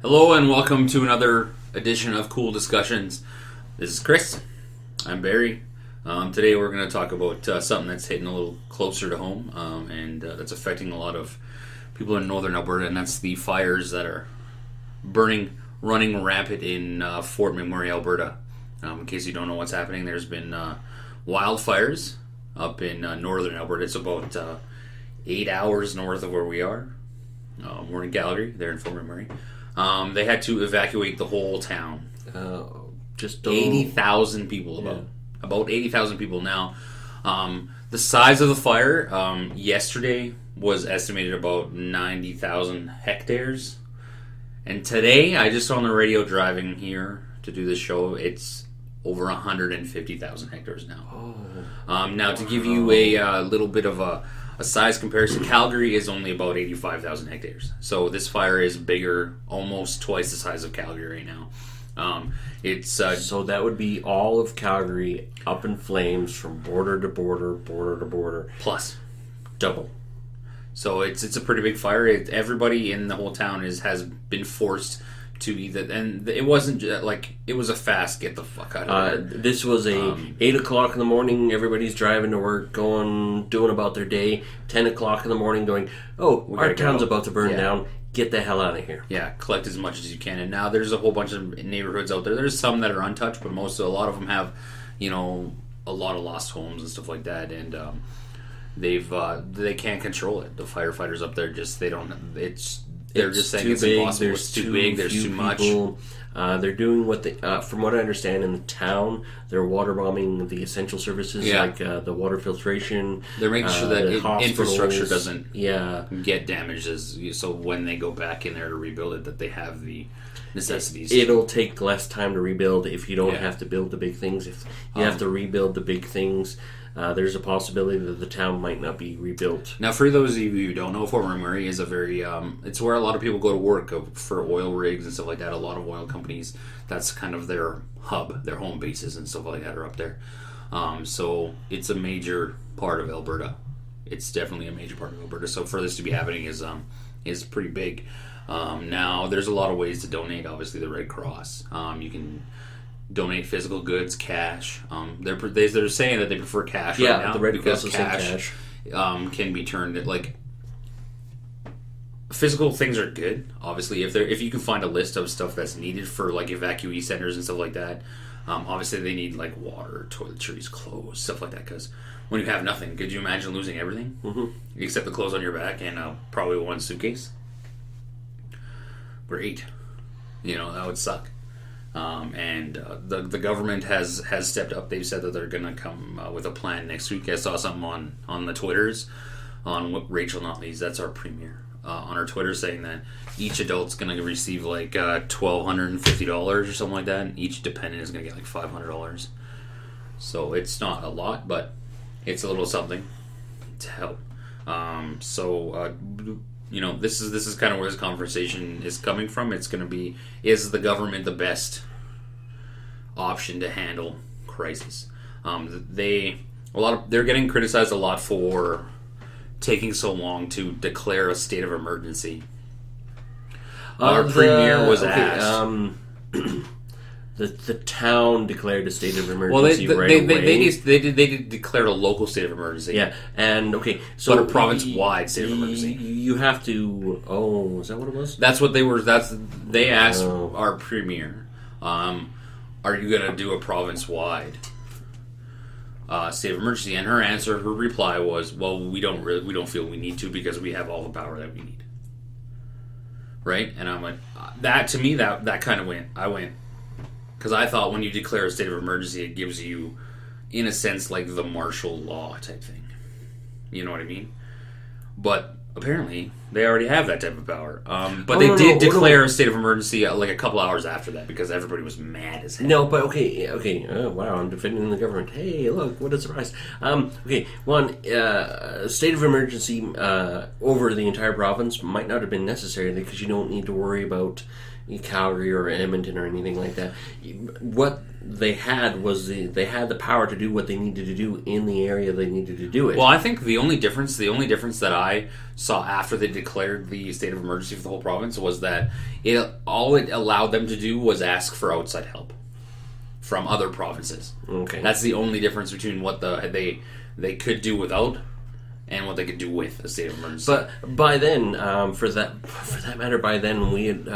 Hello and welcome to another edition of Coull Discussions. This is Chris. I'm Barry. Today we're going to talk about something that's hitting a little closer to home and that's affecting a lot of people in northern Alberta, and that's the fires that are running rampant in Fort McMurray, Alberta. In case you don't know what's happening, there's been wildfires up in northern Alberta. It's about 8 hours north of where we are. We're in Calgary. They're in Fort McMurray. They had to evacuate the whole town. Just 80,000 people, about 80,000 people now. The size of the fire yesterday was estimated about 90,000 hectares. And today, I just on the radio driving here to do this show, it's over 150,000 hectares now. Now, to give you a little bit of a size comparison, Calgary is only about 85,000 hectares. So this fire is bigger, almost twice the size of Calgary right now. So that would be all of Calgary up in flames from border to border, border to border. Plus. Double. So it's a pretty big fire. Everybody in the whole town has been forced to either, and it wasn't like it was a fast get the fuck out of there. This was 8 o'clock in the morning. Everybody's driving to work, doing about their day. 10 o'clock in the morning, going, our town's about to burn down. Get the hell out of here. Yeah, collect as much as you can. And now there's a whole bunch of neighborhoods out there. There's some that are untouched, but a lot of them have, a lot of lost homes and stuff like that. And they can't control it. The firefighters up there they're just saying it's impossible. It's too big. There's too much. They're doing what they, from what I understand, in the town, they're water bombing the essential services, like the water filtration. They're making sure that infrastructure doesn't get damaged, so when they go back in there to rebuild it, that they have the necessities. It'll take less time to rebuild if you don't have to build the big things. If you have to rebuild the big things, there's a possibility that the town might not be rebuilt. Now, for those of you who don't know, Fort McMurray is a very, it's where a lot of people go to work for oil rigs and stuff like that. A lot of oil companies, that's kind of their hub, their home bases and stuff like that are up there. So it's a major part of Alberta. It's definitely a major part of Alberta. So for this to be happening is pretty big. Now, there's a lot of ways to donate. Obviously, the Red Cross. You can donate physical goods, cash. They're saying that they prefer cash right now, the Red because Cross cash can be turned like physical things are good. Obviously, if you can find a list of stuff that's needed for like evacuee centers and stuff like that. Obviously, they need like water, toiletries, clothes, stuff like that. Because when you have nothing, could you imagine losing everything except the clothes on your back and probably one suitcase? Great, that would suck. And the government has stepped up. They've said that they're going to come with a plan next week. I saw something on the Twitters on Rachel Notley's, that's our premier, on her Twitter, saying that each adult's going to receive like $1,250 or something like that, and each dependent is going to get like $500. So it's not a lot, but it's a little something to help. This is kind of where this conversation is coming from. It's going to be, is the government the best option to handle crisis? They're getting criticized a lot for taking so long to declare a state of emergency. Our premier was asked. The town declared a state of emergency away. They did declare a local state of emergency. Yeah, and so but a province-wide state of emergency. You have to. Oh, is that what it was? That's what they were. They asked our premier, "Are you going to do a province-wide state of emergency?" And her reply was, "Well, we don't feel we need to because we have all the power that we need." Right, and I'm like, that to me that kind of went. I went. Because I thought when you declare a state of emergency, it gives you, in a sense, like the martial law type thing. You know what I mean? But apparently, they already have that type of power. But they did declare a state of emergency like a couple hours after that because everybody was mad as hell. No, but okay. Oh, wow, I'm defending the government. Hey, look, what a surprise. State of emergency over the entire province might not have been necessary because you don't need to worry about Calgary or Edmonton or anything like that. What they had was they had the power to do what they needed to do in the area they needed to do it. Well, I think the only difference that I saw after they declared the state of emergency for the whole province was that all it allowed them to do was ask for outside help from other provinces. Okay. That's the only difference between what they could do without and what they could do with a state of emergency. But by then, for that matter, by then we had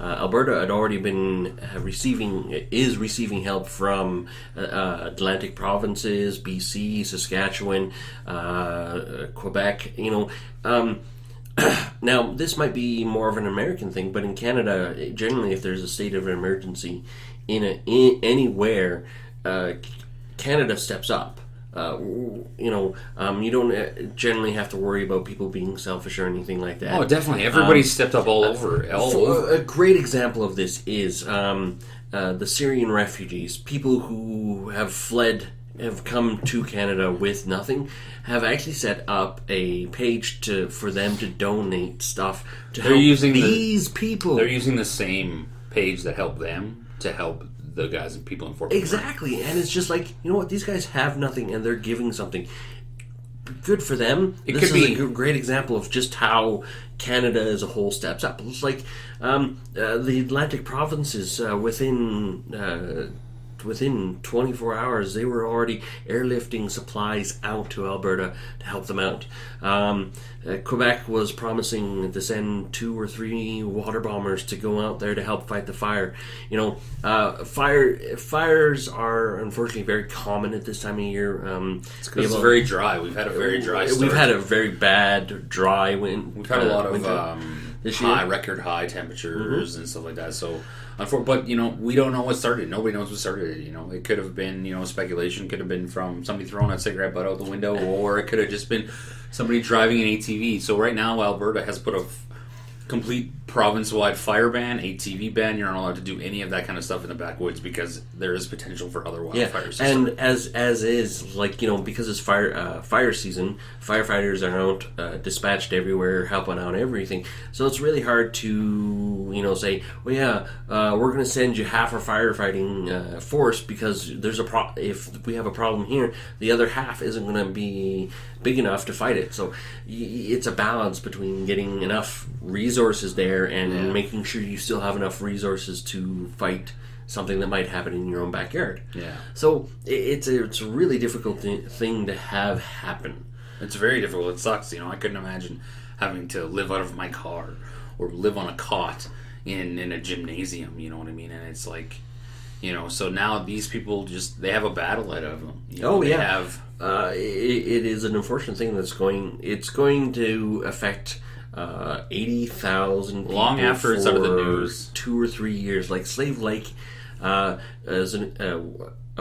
Alberta had already been receiving help from Atlantic provinces, BC, Saskatchewan, Quebec. Now this might be more of an American thing, but in Canada, generally, if there's a state of emergency anywhere, Canada steps up. You don't generally have to worry about people being selfish or anything like that. Oh, definitely. Everybody stepped up all over. A great example of this is the Syrian refugees. People who have come to Canada with nothing, have actually set up a page for them to donate stuff to help these people. They're using the same page that helped them to help the guys and people in Fort McMurray. Exactly, and it's just like, you know what, these guys have nothing and they're giving something. Good for them. This is a great example of just how Canada as a whole steps up. It's like the Atlantic provinces within 24 hours, they were already airlifting supplies out to Alberta to help them out. Quebec was promising to send 2 or 3 water bombers to go out there to help fight the fire. Fires are unfortunately very common at this time of year. It's because it's very dry. We've had a very dry start. We've had a very bad dry winter. We've had a lot of record high temperatures and stuff like that. So, but we don't know what started. Nobody knows what started it. It could have been speculation. Could have been from somebody throwing a cigarette butt out the window, or it could have just been somebody driving an ATV. So right now, Alberta has put a complete province-wide fire ban, ATV ban. You're not allowed to do any of that kind of stuff in the backwoods because there is potential for other wildfires. Yeah, and as is, because it's fire season, firefighters are out dispatched everywhere, helping out everything. So it's really hard to say, we're going to send you half our firefighting force because there's if we have a problem here, the other half isn't going to be big enough to fight it. So it's a balance between getting enough resources there and making sure you still have enough resources to fight something that might happen in your own backyard. Yeah. So it's a really difficult thing to have happen. It's very difficult. It sucks. I couldn't imagine having to live out of my car or live on a cot in a gymnasium. You know what I mean? And it's like, so now these people they have a battle ahead of them. It is an unfortunate thing it's going to affect 80,000 people long after it's out of the news. 2 or 3 years. Like Slave Lake, as a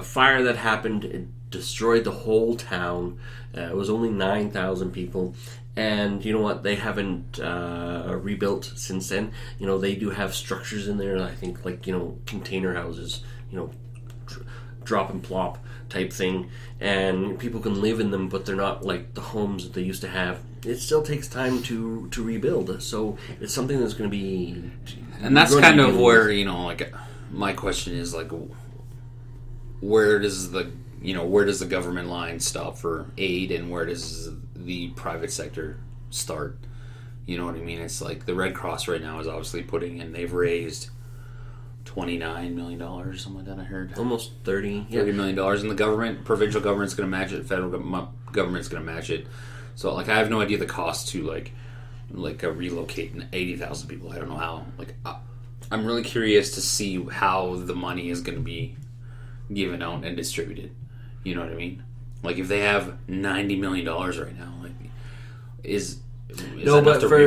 fire that happened, it destroyed the whole town. It was only 9,000 people, and you know what? They haven't rebuilt since then. They do have structures in there. I think container houses. Drop and plop type thing, and people can live in them, but they're not like the homes that they used to have. It still takes time to rebuild, so it's something that's going to be. And that's kind of where my question is where does the government line stop for aid, and where does the private sector start? You know what I mean? It's like the Red Cross right now is obviously putting in. They've raised $29 million, something like that. I heard almost $30 million, and the provincial government's going to match it. Federal government's going to match it. So I have no idea the cost to relocate 80,000 people. I don't know how. I'm really curious to see how the money is going to be given out and distributed. You know what I mean? If they have $90 million right now, is no, but for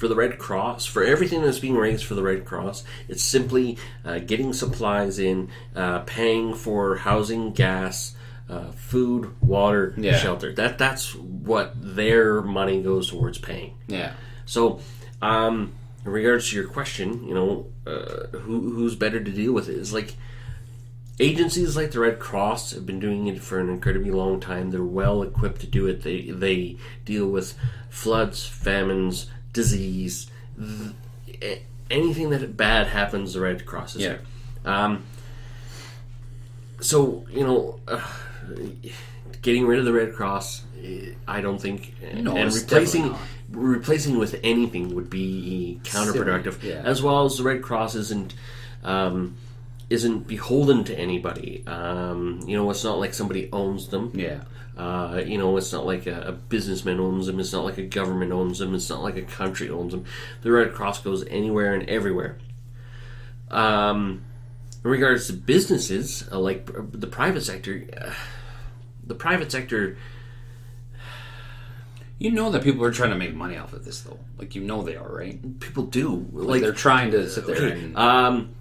the Red Cross, for everything that's being raised for the Red Cross, it's simply getting supplies in, paying for housing, gas, food, water, shelter. That's what their money goes towards paying. Yeah. So, in regards to your question, who's better to deal with it? It's like agencies like the Red Cross have been doing it for an incredibly long time. They're well equipped to do it. They deal with floods, famines, disease, anything that bad happens. The Red Cross is there. So getting rid of the Red Cross, I don't think, No, and it's definitely not. replacing with anything would be counterproductive. Silly, yeah. As well as the Red Cross isn't beholden to anybody. It's not like somebody owns them. Yeah. It's not like a businessman owns them. It's not like a government owns them. It's not like a country owns them. The Red Cross goes anywhere and everywhere. In regards to businesses, like the private sector, You know that people are trying to make money off of this, though. Like, they are, right? people do. Like they're trying to sit there and...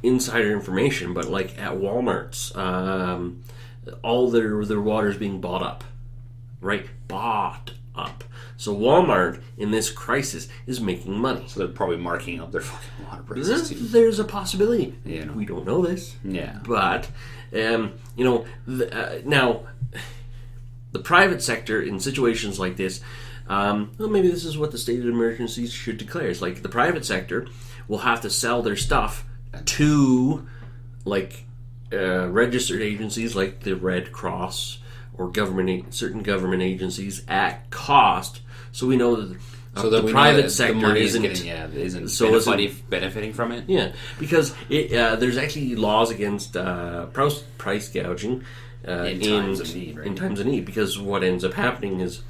Insider information, but like at Walmart's, all their water is being bought up, right? Bought up. So Walmart in this crisis is making money. So they're probably marking up their fucking water prices too. There's a possibility. We don't know this. Yeah. But now the private sector in situations like this, maybe this is what the state of emergency should declare. It's like the private sector will have to sell their stuff to registered agencies like the Red Cross or certain government agencies at cost, so we know that the private sector isn't benefiting from it. Yeah, because there's actually laws against price gouging in times of need. Right? In times of need, because what ends up happening is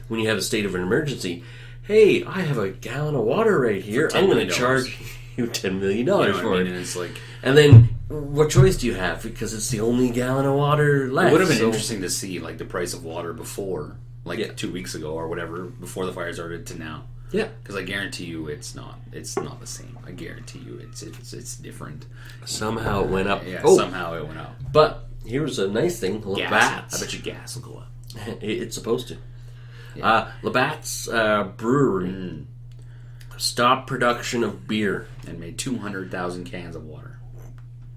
when you have a state of an emergency, hey, I have a gallon of water right here. I'm going to charge you $10 million for it. And it's like, and then what choice do you have? Because it's the only gallon of water left. It would have been interesting to see like the price of water before, 2 weeks ago or whatever, before the fire started to now. Yeah, because I guarantee you it's not the same. I guarantee you it's different. Somehow it went up. Yeah, somehow it went up. But here's a nice thing: Labatt's. I bet you gas will go up. It's supposed to. Yeah. Labatt's brewery stopped production of beer and made 200,000 cans of water.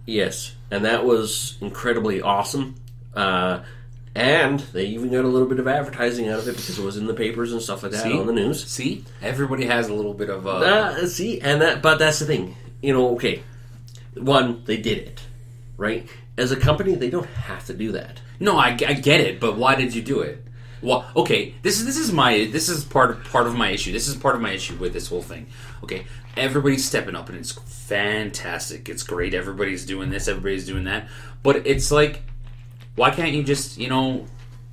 Yes, and that was incredibly awesome. And they even got a little bit of advertising out of it because it was in the papers and stuff like that on the news. See, everybody has a little bit of. But that's the thing. Okay, one, they did it, right? As a company, they don't have to do that. No, I get it, but why did you do it? Well, okay, this is part of my issue. This is part of my issue with this whole thing. Okay, everybody's stepping up and it's fantastic. It's great. Everybody's doing this. Everybody's doing that. But it's like, why can't you just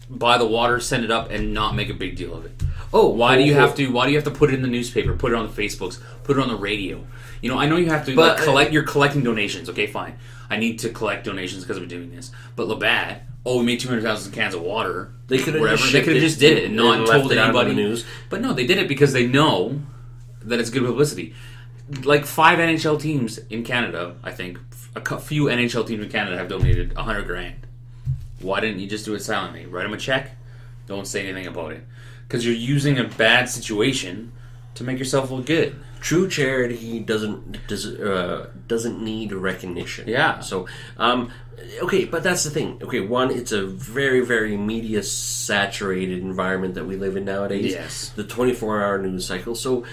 buy the water, send it up, and not make a big deal of it? Why do you have to put it in the newspaper, put it on the Facebooks, put it on the radio? I know you have to collect. You're collecting donations. Okay, fine. I need to collect donations because I'm doing this. But Labatt, we made 200,000 cans of water. They could have just did it and not told anybody. The news. But no, they did it because they know that it's good publicity. Like 5 NHL teams in Canada, I think, a few NHL teams in Canada have donated $100,000. Why didn't you just do it silently? Write them a check. Don't say anything about it because you're using a bad situation to make yourself look good. True charity doesn't need recognition. Yeah. So, okay, but that's the thing. Okay, one, it's a very, very media saturated environment that we live in nowadays. Yes. The 24-hour news cycle. So,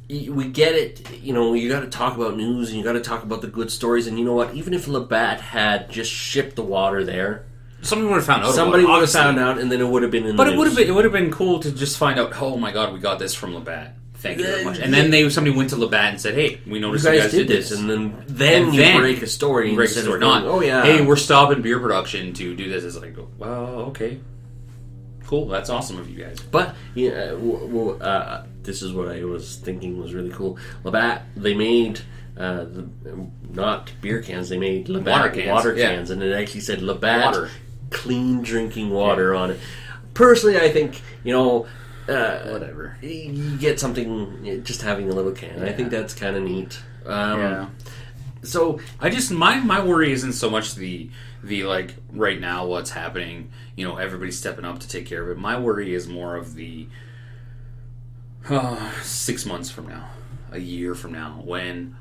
we get it. You got to talk about news and you got to talk about the good stories. And you know what? Even if Labatt had just shipped the water there, somebody would have found out. Somebody would have found out, and then it would have been in the news. But it would have been cool to just find out. Oh my God, we got this from Labatt. Thank you very much. And then somebody went to Labatt and said, "Hey, we noticed you guys did this." And then you break a story. Hey, we're stopping beer production to do this. It's like, well, okay, cool. That's awesome of you guys. But this is what I was thinking was really cool. Labatt, they made not beer cans. They made Labatt water cans, and it actually said Labatt clean drinking water on it. Personally, I think whatever. You get something just having a little can. Yeah. I think that's kind of neat. So I just my worry isn't so much the like right now what's happening. Everybody's stepping up to take care of it. My worry is more of the 6 months from now, a year from now, when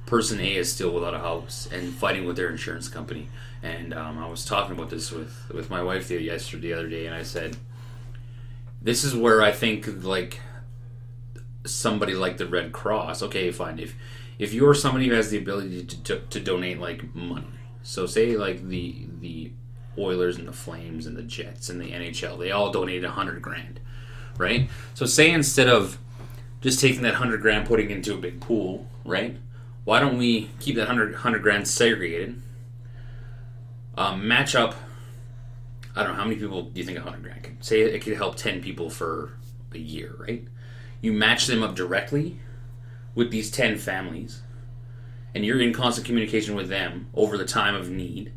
person A is still without a house and fighting with their insurance company. And I was talking about this with my wife the other day, and I said, this is where I think like somebody like the Red Cross. Okay, fine. If you're somebody who has the ability to donate like money, so say like the Oilers and the Flames and the Jets and the NHL, they all donated $100,000, right? So say instead of just taking that $100,000, putting it into a big pool, right? Why don't we keep that $100,000 segregated? Match up. I don't know how many people do you think $100,000 could say it could help 10 people for a year, right? You match them up directly with these 10 families, and you're in constant communication with them over the time of need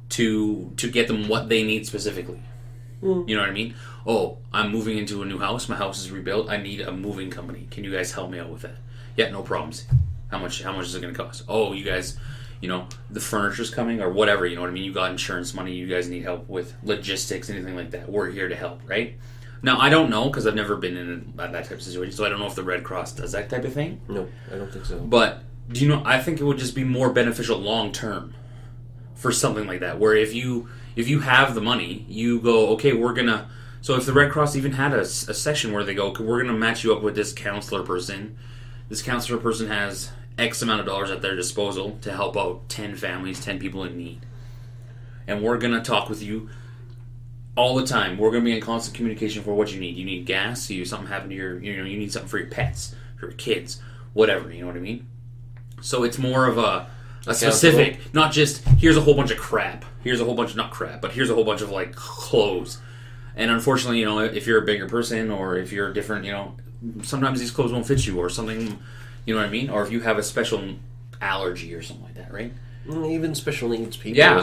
to get them what they need specifically. You know what I mean? Oh, I'm moving into a new house. My house is rebuilt. I need a moving company. Can you guys help me out with that? Yeah, no problems. How much is it going to cost? Oh, you guys, the furniture's coming or whatever. You know what I mean? You got insurance money. You guys need help with logistics, anything like that. We're here to help, right? Now, I don't know because I've never been in that type of situation, so I don't know if the Red Cross does that type of thing. No, I don't think so. But, I think it would just be more beneficial long term for something like that, where if you have the money, you go, okay, we're going to... So if the Red Cross even had a section where they go, okay, we're going to match you up with this counselor person. This counselor person has X amount of dollars at their disposal to help out 10 families, 10 people in need. And we're going to talk with you all the time. We're going to be in constant communication for what you need. You need gas, something happened to you need something for your pets, for your kids, whatever, you know what I mean? So it's more of a specific, not just, here's a whole bunch of crap. Here's a whole bunch of, not crap, but here's a whole bunch of, clothes. And unfortunately, if you're a bigger person or if you're different, sometimes these clothes won't fit you or something, you know what I mean? Or if you have a special allergy or something like that, right? Even special needs people. Yeah,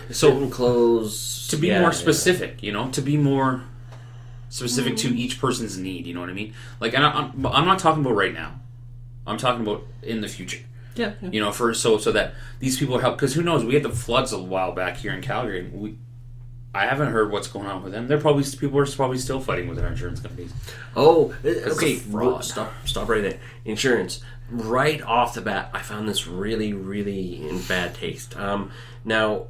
certain clothes. To be more specific, to be more specific to each person's need, you know what I mean? And I'm not talking about right now. I'm talking about in the future. Yeah. So that these people help, because who knows? We had the floods a while back here in Calgary, and I haven't heard what's going on with them. People are probably still fighting with their insurance companies. Oh, okay. Stop right there. Insurance. Right off the bat, I found this really, really in bad taste. Now,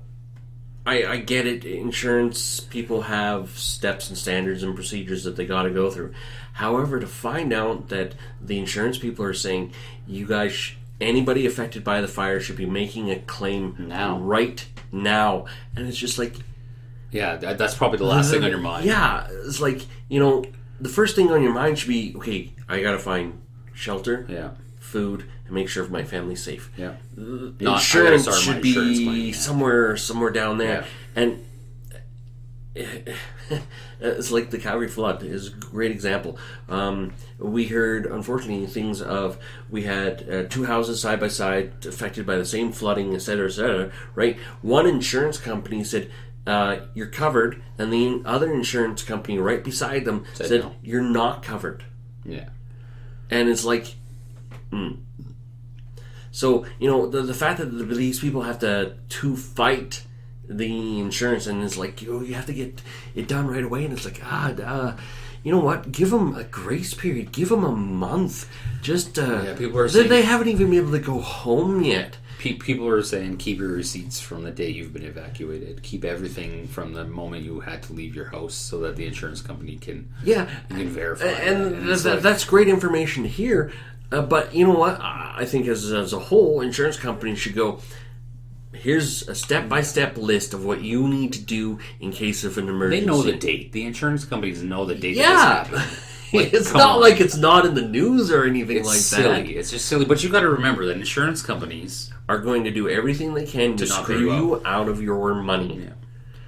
I get it. Insurance people have steps and standards and procedures that they got to go through. However, to find out that the insurance people are saying, you guys, anybody affected by the fire should be making a claim right now, and it's just like. Yeah, that's probably the last thing on your mind. Yeah, it's like, the first thing on your mind should be, okay, I gotta find shelter, food, and make sure my family's safe. Yeah. Insurance should be somewhere down there. Yeah. And it's like the Calgary flood is a great example. We heard, unfortunately, things of, we had 2 houses side by side affected by the same flooding, et cetera, right? One insurance company said, you're covered, and the other insurance company right beside them said no. You're not covered. Yeah. And it's like, So, the fact that these people have to fight the insurance, and it's like, you have to get it done right away, and it's like, you know what? Give them a grace period. Give them a month. Just, people are saying... They haven't even been able to go home yet. People are saying keep your receipts from the day you've been evacuated. Keep everything from the moment you had to leave your house so that the insurance company can verify. And that's great information to hear. But you know what? I think as a whole, insurance companies should go, here's a step-by-step list of what you need to do in case of an emergency. They know the date. The insurance companies know the date. Yeah. It's not like it's not in the news or anything like that. It's just silly. But you got to remember that insurance companies are going to do everything they can to screw you out of your money. Yeah.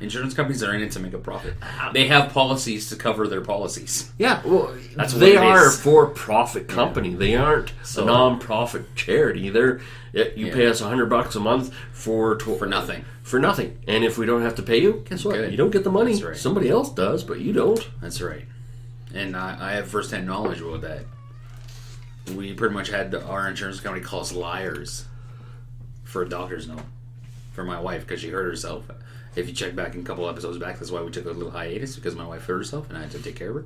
Insurance companies are in it to make a profit. They have policies to cover their policies. Yeah, well, they are a for-profit company. Yeah. They aren't a non-profit charity. You pay us $100 a month for nothing. For nothing. And if we don't have to pay you, guess what? Good. You don't get the money. Right. Somebody else does, but you don't. That's right. And I have first-hand knowledge about that. We pretty much had our insurance company call us liars for a doctor's note for my wife because she hurt herself. If you check back in a couple episodes back, that's why we took a little hiatus, because my wife hurt herself and I had to take care of her.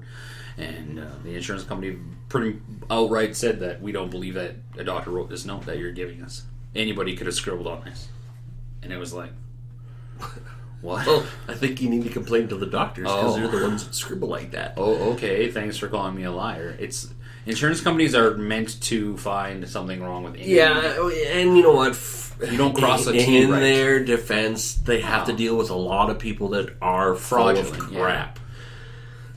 And the insurance company pretty outright said that we don't believe that a doctor wrote this note that you're giving us. Anybody could have scribbled on this. And it was like, what? Well, I think you need to complain to the doctors because they're the ones that scribble like that. Oh, okay. Thanks for calling me a liar. Insurance companies are meant to find something wrong with anything. Yeah, and you know what? You don't cross a T in right. their defense, they have to deal with a lot of people that are fraudulent crap. Yeah.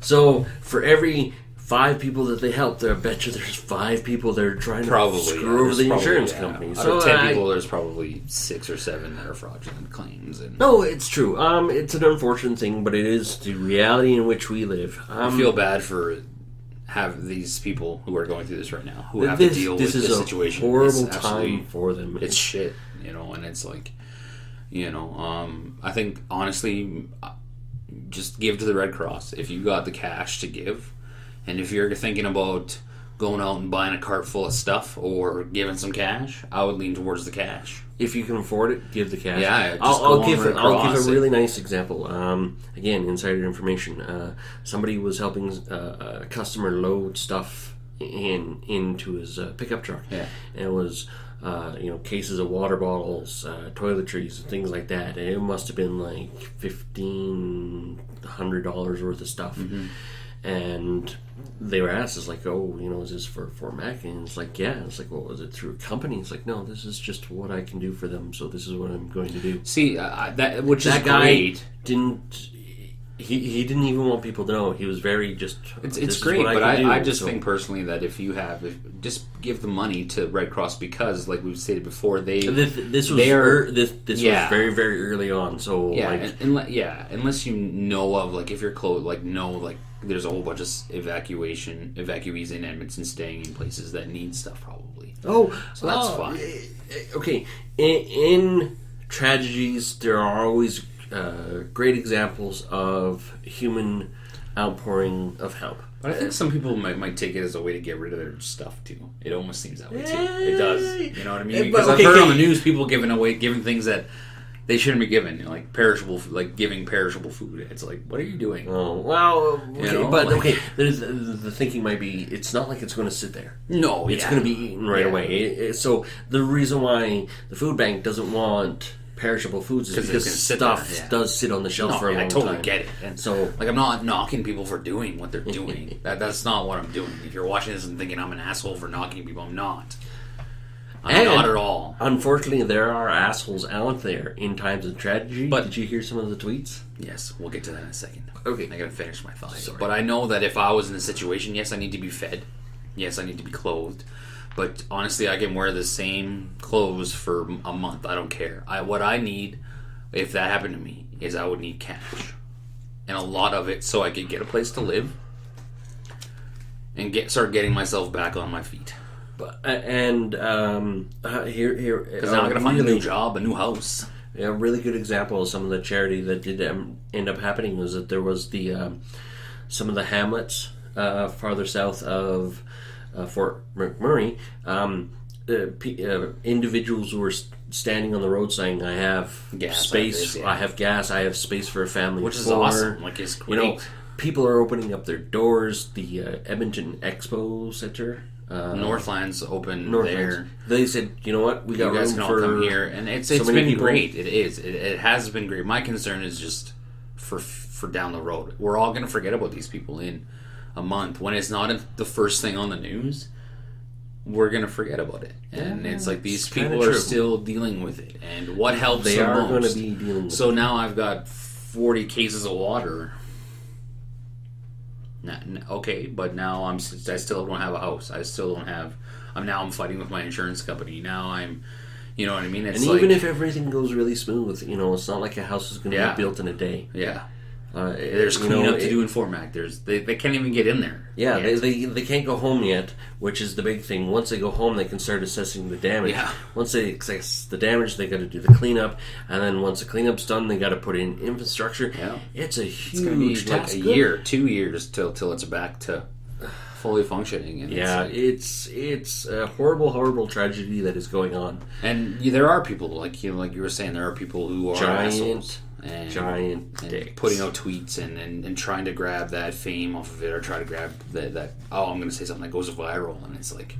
So for every 5 people that they help, I bet you there's 5 people that are trying to screw over the insurance company. So out of 10 people, there's probably 6 or 7 that are fraudulent claims. And no, it's true. It's an unfortunate thing, but it is the reality in which we live. I feel bad for these people who are going through this right now, who have to deal with this situation. This is a horrible time for them. It's shit, and it's like, I think, honestly, just give to the Red Cross. If you got the cash to give, and if you're thinking about going out and buying a cart full of stuff or giving some cash, I would lean towards the cash. If you can afford it, give the cash. Yeah, I'll give a really nice example. Again, insider information. Somebody was helping a customer load stuff into his pickup truck. Yeah. And it was cases of water bottles, toiletries, and things like that. And it must have been like $1,500 worth of stuff. Mm-hmm. And they were asked, it's like, is this for Fort Mac? And it's like, yeah. It's like, well, was it through a company? It's like, no, this is just what I can do for them, so this is what I'm going to do. See, that guy great. He didn't even want people to know. He was very just. It's great, but I just think personally that if just give the money to Red Cross, because, like we've stated before, this was very, very early on. So unless you know of, like, if you're close, there's a whole bunch of evacuees in Edmonton staying in places that need stuff probably. So that's fine. Okay, in tragedies there are always great examples of human outpouring of help. But I think some people might take it as a way to get rid of their stuff too. It almost seems that way too. It does. You know what I mean? Because I've heard on the news people giving things that they shouldn't be given, like giving perishable food. It's like, what are you doing? Oh, well, okay, the thinking might be, it's not like it's going to sit there. No, it's going to be eaten right away. So the reason why the food bank doesn't want perishable foods is because stuff does sit on the shelf for a long time. I totally get it. And so, I'm not knocking people for doing what they're doing. That's not what I'm doing. If you're watching this and thinking I'm an asshole for knocking people, I'm not. I'm not at all. Unfortunately, there are assholes out there in times of tragedy. But did you hear some of the tweets? Yes, we'll get to that in a second. Okay. I gotta finish my thought. But I know that if I was in a situation, yes, I need to be fed. Yes, I need to be clothed. But honestly, I can wear the same clothes for a month. I don't care. What I need, if that happened to me, is I would need cash. And a lot of it so I could get a place to live and start getting myself back on my feet. Here, because now I'm going to find a new job, a new house. A really good example of some of the charity that did end up happening was that there was some of the hamlets farther south of Fort McMurray, individuals who were standing on the road saying, "I have space, I have gas, I have space for a family," which is awesome. Like, it's great. People are opening up their doors. The Edmonton Expo Center. Northland's open there. They said, you know what, we got you guys room can for all come here, and it's been great. It is. It has been great. My concern is just for down the road. We're all going to forget about these people in a month when it's not the first thing on the news. We're going to forget about it, and it's like these people are still dealing with it. And what helps they the are most? going to be dealing with so it. Now I've got 40 cases of water. Okay, but now I still don't have a house. I still don't have. I'm fighting with my insurance company. Now I'm, you know what I mean. It's and even if everything goes really smooth, it's not like a house is going to be built in a day. Yeah. There's cleanup to do in Fort Mac. They can't even get in there. Yeah, they can't go home yet, which is the big thing. Once they go home, they can start assessing the damage. Yeah. Once they assess the damage, they got to do the cleanup, and then once the cleanup's done, they got to put in infrastructure. Yeah. It's a huge task. Like a year, 2 years till it's back to fully functioning. And it's a horrible tragedy that is going on. And there are people like you were saying. There are people who are assholes. Giant dicks. Putting out tweets and trying to grab that fame off of it, or try to grab that I'm going to say something that goes viral, and it's like,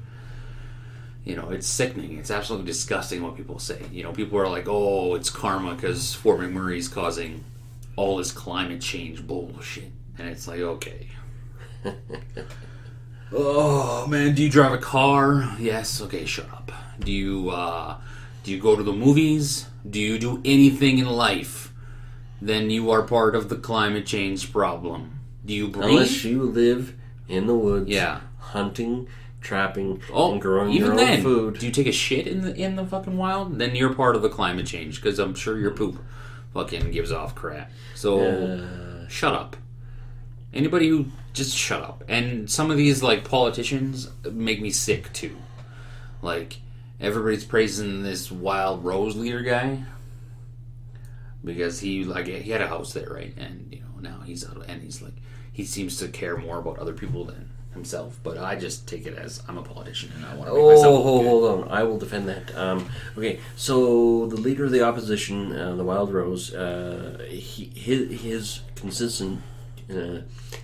it's sickening. It's absolutely disgusting what people say. People are like, oh, it's karma because Fort McMurray is causing all this climate change bullshit, and it's like, okay. Oh man, do you drive a car? Yes. Okay, shut up. Do you go to the movies? Do you do anything in life? Then you are part of the climate change problem. Do you breathe? Unless you live in the woods, Yeah. hunting, trapping, and growing your even own then, food. do you take a shit in the fucking wild? Then you're part of the climate change because I'm sure your poop fucking gives off crap. So shut up. Anybody who just shut up. And some of these like politicians make me sick too. Like everybody's praising this Wild Rose leader guy because he had a house there, right? And you know now he's out and he's like he seems to care more about other people than himself, but I just take it as I'm a politician and I want to make myself look good. Hold on. I will defend that. Okay, so the leader of the opposition, the Wild Rose, his consistent,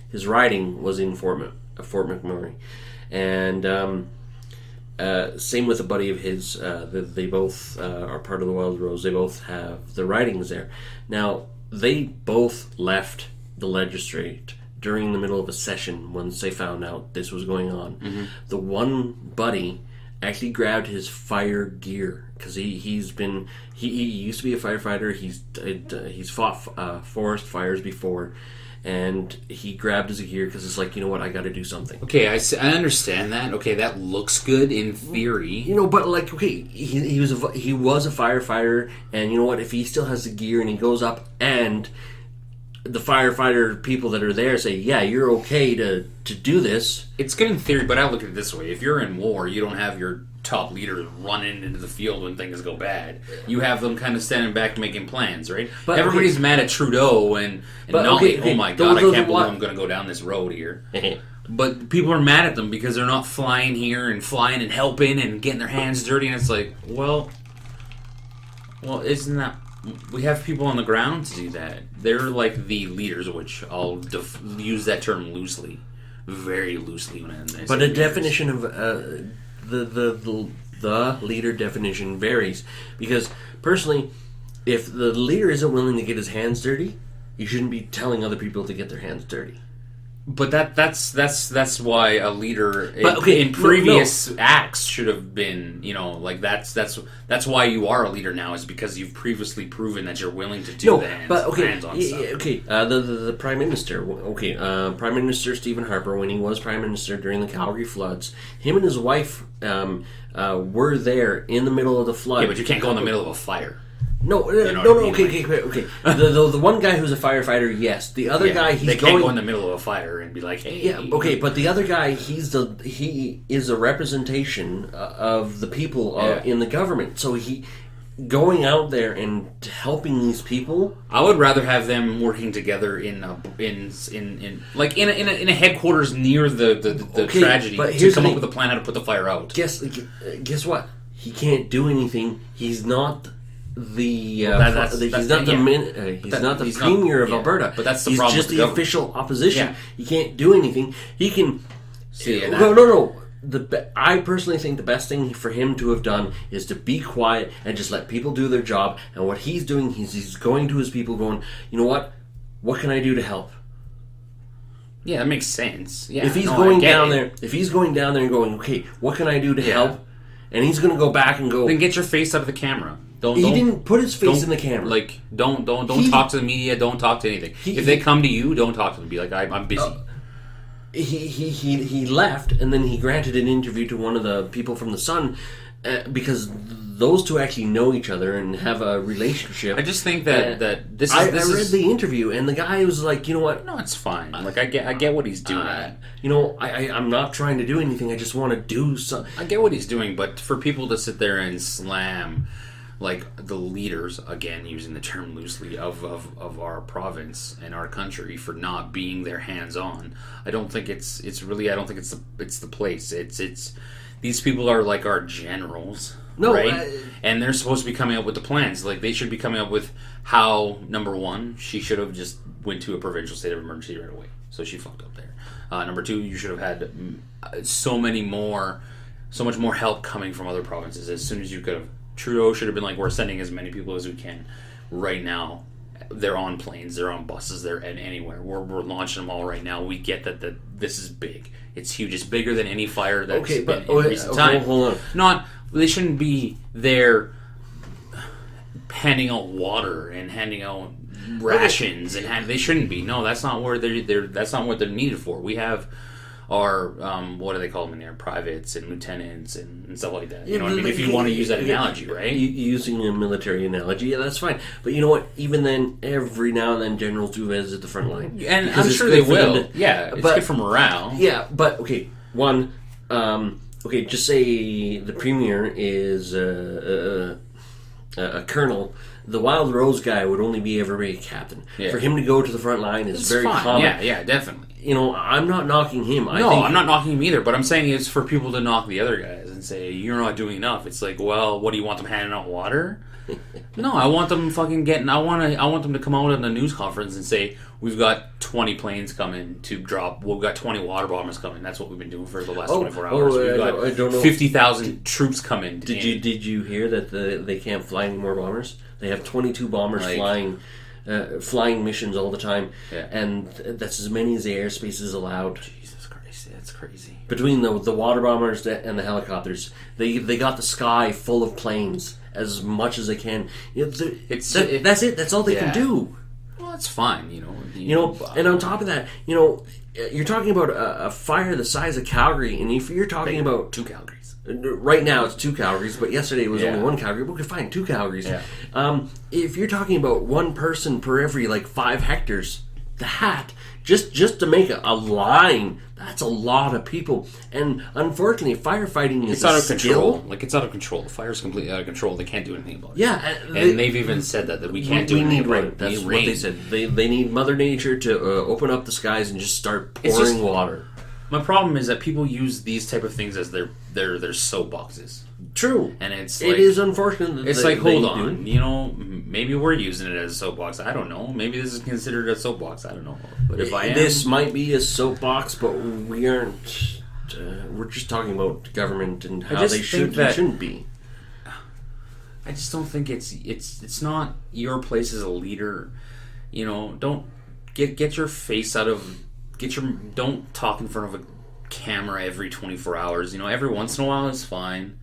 his riding was in Fort McMurray, and same with a buddy of his. They both are part of the Wild Rose. They both have the ridings there. Now they both left the legislate during the middle of a session once they found out this was going on. Mm-hmm. The one buddy actually grabbed his fire gear because he used to be a firefighter. He's fought forest fires before, and he grabbed his gear because it's like, you know what, I got to do something. Okay, I understand that. Okay, that looks good in theory. You know, but like, okay, he was a firefighter, and you know what, if he still has the gear and he goes up and the firefighter people that are there say, yeah, you're okay to do this. It's good in theory, but I look at it this way. If you're in war, you don't have your top leaders running into the field when things go bad. You have them kind of standing back making plans, right? But everybody's mad at Trudeau and not like, oh my God, I can't believe I'm going to go down this road here. But people are mad at them because they're not flying here and flying and helping and getting their hands dirty, and it's like, well, isn't that... We have people on the ground to do that. They're like the leaders, which I'll use that term loosely, very loosely. But a definition of the leader definition varies because personally, if the leader isn't willing to get his hands dirty, you shouldn't be telling other people to get their hands dirty. But that's why a leader in previous acts should have been, you know, like that's why you are a leader now, is because you've previously proven that you're willing to do hands-on stuff. Okay, the Prime Minister, Prime Minister Stephen Harper, when he was Prime Minister during the Calgary floods, him and his wife were there in the middle of the flood. Yeah, but you can't go in the middle of a fire. No. Okay. The one guy who's a firefighter, yes. The other guy, they can't go in the middle of a fire and be like, hey. Yeah, okay, but the other guy, he is a representation of the people in the government. So he going out there and helping these people. I would rather have them working together in a headquarters near the tragedy to come up with a plan how to put the fire out. Guess what? He can't do anything. He's not the premier of Alberta. But that's the he's problem. He's just the official opposition. Yeah. He can't do anything. He can. No. I personally think the best thing for him to have done is to be quiet and just let people do their job. And what he's doing, he's going to his people, going, you know what? What can I do to help? Yeah, that makes sense. Yeah, if he's going down there and going, okay, what can I do to help? And he's going to go back and go. Then get your face out of the camera. He didn't put his face in the camera. Like, don't talk to the media. Don't talk to anything. If they come to you, don't talk to them. Be like, I'm busy. He left, and then he granted an interview to one of the people from the Sun, because those two actually know each other and have a relationship. I just think that this is... I read the interview, and the guy was like, you know what? No, it's fine. Like, I get what he's doing. I'm not trying to do anything. I just want to do something. I get what he's doing, but for people to sit there and slam, like, the leaders, again, using the term loosely, of our province and our country for not being their hands-on, I don't think it's the place. It's these people are like our generals. No, right? And they're supposed to be coming up with the plans. Like, they should be coming up with how, number one, she should have just went to a provincial state of emergency right away. So she fucked up there. Number two, you should have had so much more help coming from other provinces as soon as you could have. Trudeau should have been like, we're sending as many people as we can right now They're on planes, they're on buses, they're at anywhere. We're launching them all right now. We get that this is big. It's huge. It's bigger than any fire that's been in recent time. Hold on. They shouldn't be there handing out water and handing out rations they shouldn't be. No, that's not where that's not what they're needed for. We have our what do they call them in there? Privates and lieutenants and stuff like that. You know what I mean? If you want to use that analogy, right? Using a military analogy, yeah, that's fine. But you know what? Even then, every now and then, generals do visit the front line, and I'm sure they will. It's good for morale. Yeah, but okay, just say the premier is a colonel. The Wild Rose guy would only be ever a captain. Yeah. For him to go to the front line is very common. Yeah, definitely. You know, I'm not knocking him. I'm not knocking him either. But I'm saying it's for people to knock the other guys and say you're not doing enough. It's like, well, what do you want them handing out water? No, I want them fucking getting. I want them to come out in a news conference and say we've got 20 planes coming to drop. We've got 20 water bombers coming. That's what we've been doing for the last 24 hours. We've got 50,000 troops coming. Did you hear that they can't fly any more bombers? They have 22 bombers flying missions all the time, and that's as many as the airspace is allowed. Jesus Christ, that's crazy. Between the water bombers and the helicopters, they got the sky full of planes as much as they can. That's it. That's all they can do. Well, that's fine, You know, and on top of that, you're talking about a fire the size of Calgary, and if you're talking about 2 Calgarys. Right now it's 2 Calgarys, but yesterday it was only 1 Calgary. We could find 2 Calgarys. Yeah. If you're talking about 1 person per every 5 hectares, just to make a line, that's a lot of people. And unfortunately, firefighting is out of control. It's out of control. The fire's completely out of control. They can't do anything about it. Yeah, and they've even said that we can't do anything about it. That's what they said. They need Mother Nature to open up the skies and just start pouring water. My problem is that people use these type of things as their soapboxes. True, and it is unfortunate. It's hold on, maybe we're using it as a soapbox. I don't know. Maybe this is considered a soapbox. I don't know. But if this might be a soapbox, but we aren't. We're just talking about government and how they should and shouldn't be. I just don't think it's not your place as a leader. Don't get your face out of. Don't talk in front of a camera every 24 hours. Every once in a while is fine.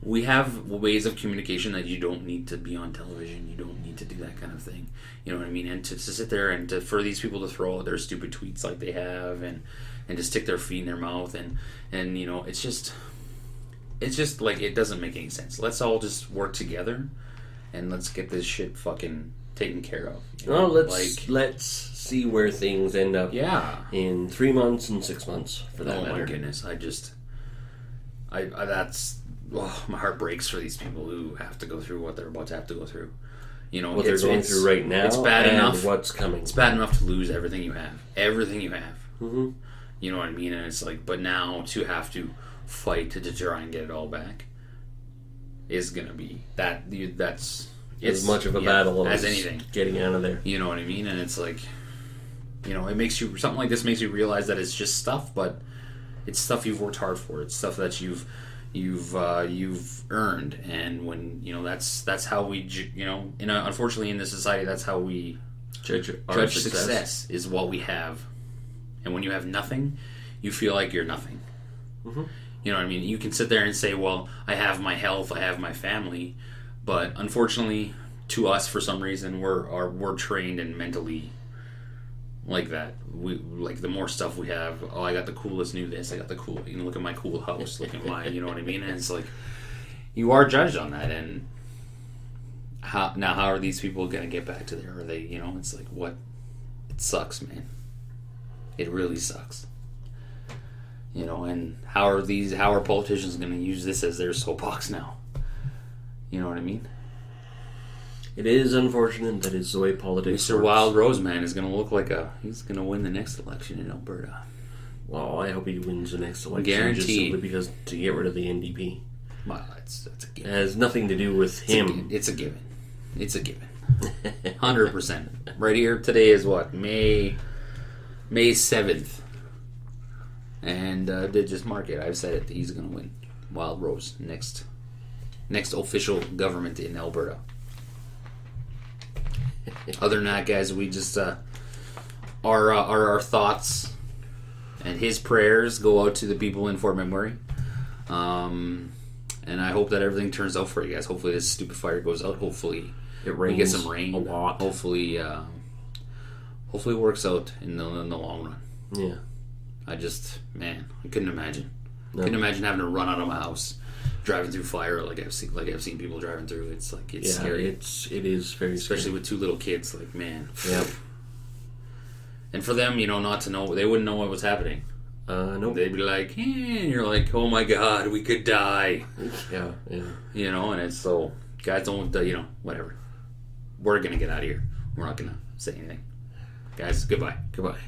We have ways of communication that you don't need to be on television. You don't need to do that kind of thing. You know what I mean? And to sit there and for these people to throw out their stupid tweets like they have and to stick their feet in their mouth and it's just like it doesn't make any sense. Let's all just work together and let's get this shit fucking taken care of. Well, let's see where things end up. Yeah. In 3 months and 6 months, for that matter. Oh my goodness! My heart breaks for these people who have to go through what they're about to have to go through. What they're going through right now. It's bad enough. What's coming? It's bad enough to lose everything you have. Mm-hmm. You know what I mean? And it's but now to have to fight to try and get it all back is gonna be that's. It's as much of a battle as anything. Getting out of there. You know what I mean? And it's it makes you something like this makes you realize that it's just stuff, but it's stuff you've worked hard for. It's stuff that you've earned, and when that's how we unfortunately in this society that's how we judge success is what we have, and when you have nothing, you feel like you're nothing. Mm-hmm. You know what I mean? You can sit there and say, well, I have my health, I have my family. But unfortunately, to us, for some reason, we're trained and mentally like that. We the more stuff we have. Oh, I got the coolest new this. I got the cool. Look at my cool house. Look at my. You know what I mean? And it's you are judged on that. And how are these people gonna get back to there? Are they? It's what? It sucks, man. It really sucks. And how are politicians gonna use this as their soapbox now? You know what I mean? It is unfortunate that it's the way politics Mr. Wild Rose Man is going to look like he's going to win the next election in Alberta. Well, I hope he wins the next election. Guaranteed. Just simply because to get rid of the NDP. Well, that's a given. It has nothing to do with him. It's a given. 100%. Right here today is what? May 7th. And did just mark it. I've said it. He's going to win. Wild Rose next official government in Alberta. Other than that, guys, we just our thoughts and his prayers go out to the people in Fort McMurray. And I hope that everything turns out for you guys. Hopefully this stupid fire goes out. Hopefully we get some rain a lot. Hopefully it works out in the long run. Yeah. I couldn't imagine. No. Couldn't imagine having to run out of my house, driving through fire like I've seen people driving through. It's scary. It is very especially scary. with 2 little kids. Like, man. Yeah. And for them, not to know, they wouldn't know what was happening. Nope. They'd be like, and you're like, oh my God, we could die. Yeah. And it's so, guys, don't, whatever. We're gonna get out of here. We're not gonna say anything. Guys, goodbye. Goodbye.